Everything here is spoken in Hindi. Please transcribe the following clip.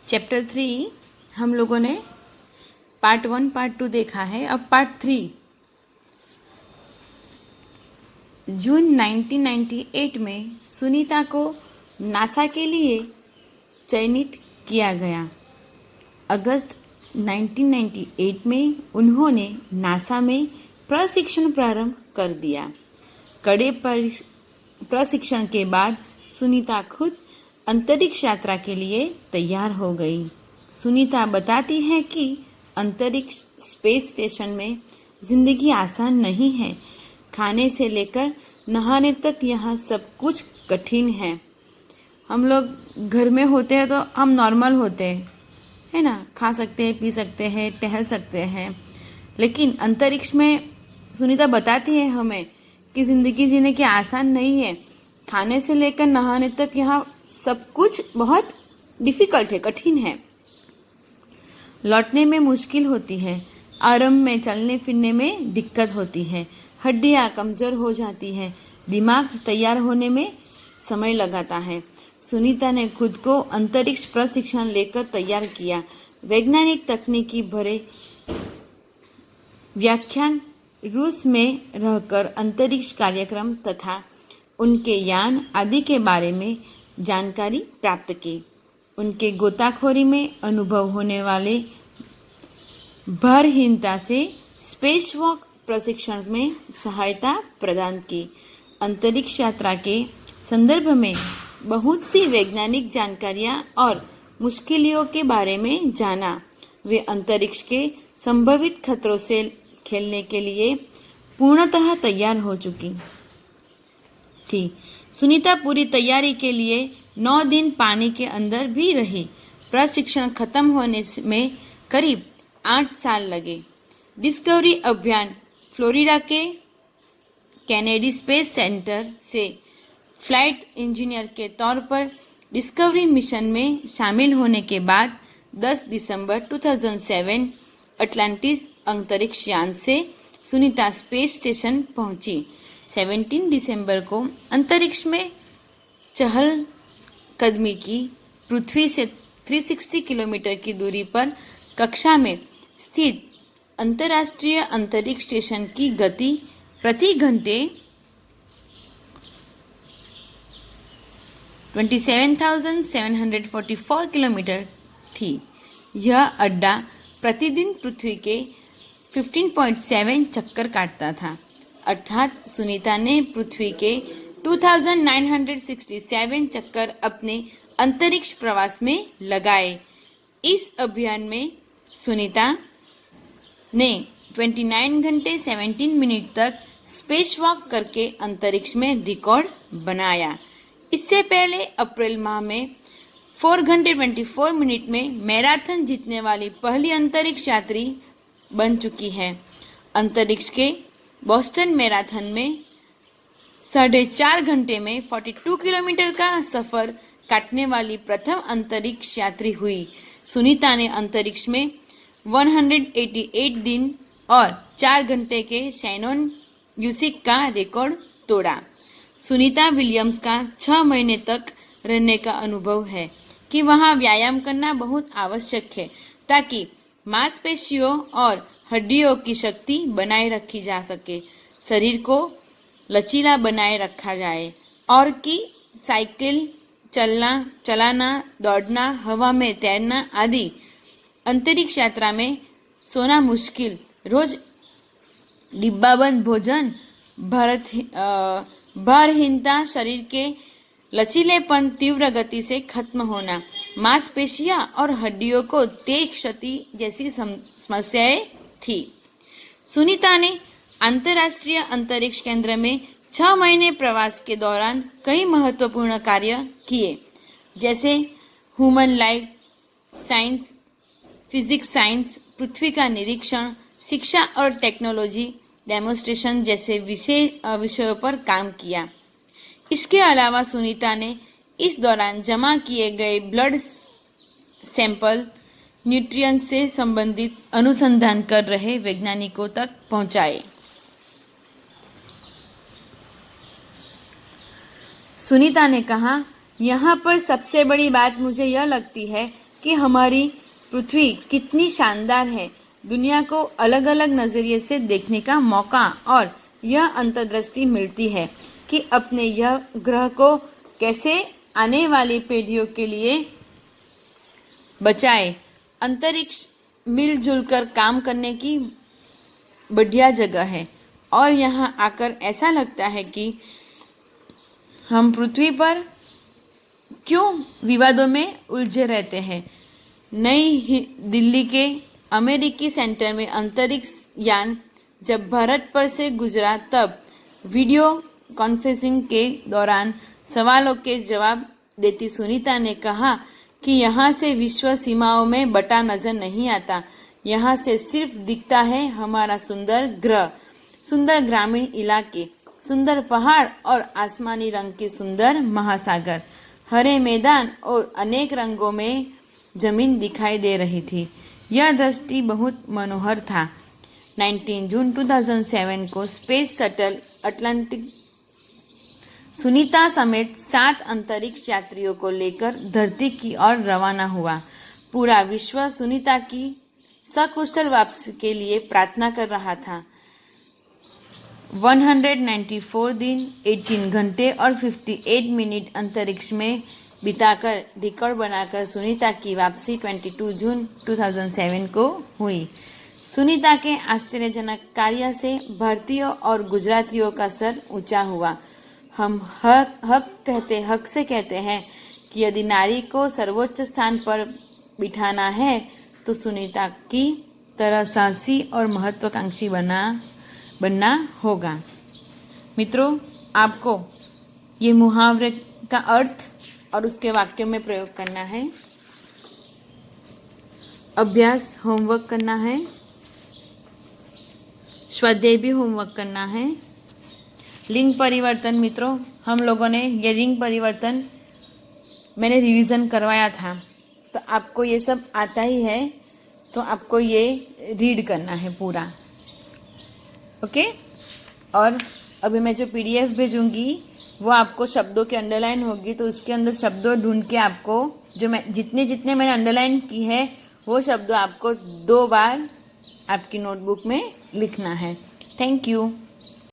चैप्टर 3 हम लोगों ने पार्ट 1 पार्ट 2 देखा है। अब पार्ट 3। जून 1998 में सुनीता को नासा के लिए चयनित किया गया। अगस्त 1998 में उन्होंने नासा में प्रशिक्षण प्रारंभ कर दिया। कड़े प्रशिक्षण के बाद सुनीता खुद अंतरिक्ष यात्रा के लिए तैयार हो गई। सुनीता बताती है कि अंतरिक्ष स्पेस स्टेशन में ज़िंदगी आसान नहीं है। खाने से लेकर नहाने तक यहाँ सब कुछ कठिन है। हम लोग घर में होते हैं तो हम नॉर्मल होते हैं, है ना, खा सकते हैं, पी सकते हैं, टहल सकते हैं। लेकिन अंतरिक्ष में सुनीता बताती है हमें कि ज़िंदगी जीने की आसान नहीं है। खाने से लेकर नहाने तक यहाँ सब कुछ बहुत डिफ़िकल्ट है, कठिन है। लौटने में मुश्किल होती है। आरंभ में चलने फिरने में दिक्कत होती है। हड्डियाँ कमज़ोर हो जाती है। दिमाग तैयार होने में समय लगाता है। सुनीता ने खुद को अंतरिक्ष प्रशिक्षण लेकर तैयार किया। वैज्ञानिक तकनीकी भरे व्याख्यान, रूस में रहकर अंतरिक्ष कार्यक्रम तथा उनके यान आदि के बारे में जानकारी प्राप्त की। उनके गोताखोरी में अनुभव होने वाले भारहीनता से स्पेस वॉक प्रशिक्षण में सहायता प्रदान की। अंतरिक्ष यात्रा के संदर्भ में बहुत सी वैज्ञानिक जानकारियाँ और मुश्किलों के बारे में जाना। वे अंतरिक्ष के संभावित खतरों से खेलने के लिए पूर्णतः तैयार हो चुकी थी। सुनीता पूरी तैयारी के लिए 9 दिन पानी के अंदर भी रही। प्रशिक्षण खत्म होने में करीब 8 साल लगे। डिस्कवरी अभियान फ्लोरिडा के कैनेडी स्पेस सेंटर से फ्लाइट इंजीनियर के तौर पर डिस्कवरी मिशन में शामिल होने के बाद 10 दिसंबर 2007 अटलांटिस अंतरिक्ष यान से सुनीता स्पेस स्टेशन पहुंची। 17 दिसंबर को अंतरिक्ष में चहल कदमी की। पृथ्वी से 360 किलोमीटर की दूरी पर कक्षा में स्थित अंतर्राष्ट्रीय अंतरिक्ष स्टेशन की गति प्रति घंटे 27,744 किलोमीटर थी। यह अड्डा प्रतिदिन पृथ्वी के 15.7 चक्कर काटता था। अर्थात सुनीता ने पृथ्वी के 2,967 चक्कर अपने अंतरिक्ष प्रवास में लगाए। इस अभियान में सुनीता ने 29 घंटे 17 मिनट तक स्पेस वॉक करके अंतरिक्ष में रिकॉर्ड बनाया। इससे पहले अप्रैल माह में 4 घंटे 24 मिनट में मैराथन जीतने वाली पहली अंतरिक्ष यात्री बन चुकी है। अंतरिक्ष के बोस्टन मैराथन में 4.5 घंटे में 42 किलोमीटर का सफ़र काटने वाली प्रथम अंतरिक्ष यात्री हुई। सुनीता ने अंतरिक्ष में 188 दिन और 4 घंटे के शैनॉन यूसिक का रिकॉर्ड तोड़ा। सुनीता विलियम्स का 6 महीने तक रहने का अनुभव है कि वहाँ व्यायाम करना बहुत आवश्यक है ताकि मांसपेशियों और हड्डियों की शक्ति बनाए रखी जा सके, शरीर को लचीला बनाए रखा जाए और कि साइकिल चलाना, दौड़ना, हवा में तैरना आदि। अंतरिक्ष यात्रा में सोना मुश्किल, रोज डिब्बाबंद भोजन, भारहीनता, शरीर के लचीलेपन, तीव्र गति से खत्म होना, मांसपेशियां और हड्डियों को तेज क्षति जैसी समस्याएं थी। सुनीता ने अंतर्राष्ट्रीय अंतरिक्ष केंद्र में 6 महीने प्रवास के दौरान कई महत्वपूर्ण कार्य किए, जैसे human life science, physics science, पृथ्वी का निरीक्षण, शिक्षा और टेक्नोलॉजी डेमोन्स्ट्रेशन जैसे विषयों पर काम किया। इसके अलावा सुनीता ने इस दौरान जमा किए गए ब्लड सैंपल न्यूट्रिएंट्स से संबंधित अनुसंधान कर रहे वैज्ञानिकों तक पहुंचाए। सुनीता ने कहा, यहाँ पर सबसे बड़ी बात मुझे यह लगती है कि हमारी पृथ्वी कितनी शानदार है। दुनिया को अलग अलग नज़रिए से देखने का मौका और यह अंतर्दृष्टि मिलती है कि अपने यह ग्रह को कैसे आने वाली पीढ़ियों के लिए बचाए। अंतरिक्ष मिलजुल कर काम करने की बढ़िया जगह है और यहाँ आकर ऐसा लगता है कि हम पृथ्वी पर क्यों विवादों में उलझे रहते हैं। नई दिल्ली के अमेरिकी सेंटर में अंतरिक्ष यान जब भारत पर से गुजरा तब वीडियो कॉन्फ्रेंसिंग के दौरान सवालों के जवाब देती सुनीता ने कहा कि यहाँ से विश्व सीमाओं में बटा नजर नहीं आता। यहाँ से सिर्फ दिखता है हमारा सुंदर ग्रह, सुंदर ग्रामीण इलाके, सुंदर पहाड़ और आसमानी रंग के सुंदर महासागर, हरे मैदान और अनेक रंगों में जमीन दिखाई दे रही थी। यह दृष्टि बहुत मनोहर था। 19 जून 2007 को स्पेस शटल अटलांटिक सुनीता समेत 7 अंतरिक्ष यात्रियों को लेकर धरती की ओर रवाना हुआ। पूरा विश्व सुनीता की सकुशल वापसी के लिए प्रार्थना कर रहा था। 194 दिन, 18 घंटे और 58 मिनट अंतरिक्ष में बिताकर रिकॉर्ड बनाकर सुनीता की वापसी 22 जून 2007 को हुई। सुनीता के आश्चर्यजनक कार्य से भारतीयों और गुजरातियों का सर ऊंचा हुआ। हम हक से कहते हैं कि यदि नारी को सर्वोच्च स्थान पर बिठाना है तो सुनीता की तरह साहसी और महत्वाकांक्षी बनना होगा। मित्रों, आपको ये मुहावरे का अर्थ और उसके वाक्य में प्रयोग करना है, अभ्यास होमवर्क करना है, स्वाध्याय भी होमवर्क करना है। लिंग परिवर्तन, मित्रों, हम लोगों ने ये लिंग परिवर्तन मैंने रिवीजन करवाया था, तो आपको ये सब आता ही है, तो आपको ये रीड करना है पूरा, ओके। और अभी मैं जो PDF भेजूंगी वो आपको शब्दों के अंडरलाइन होगी, तो उसके अंदर शब्दों ढूंढ के आपको जो मैं जितने मैंने अंडरलाइन की है वो शब्दों आपको 2 बार आपकी नोटबुक में लिखना है। Thank you.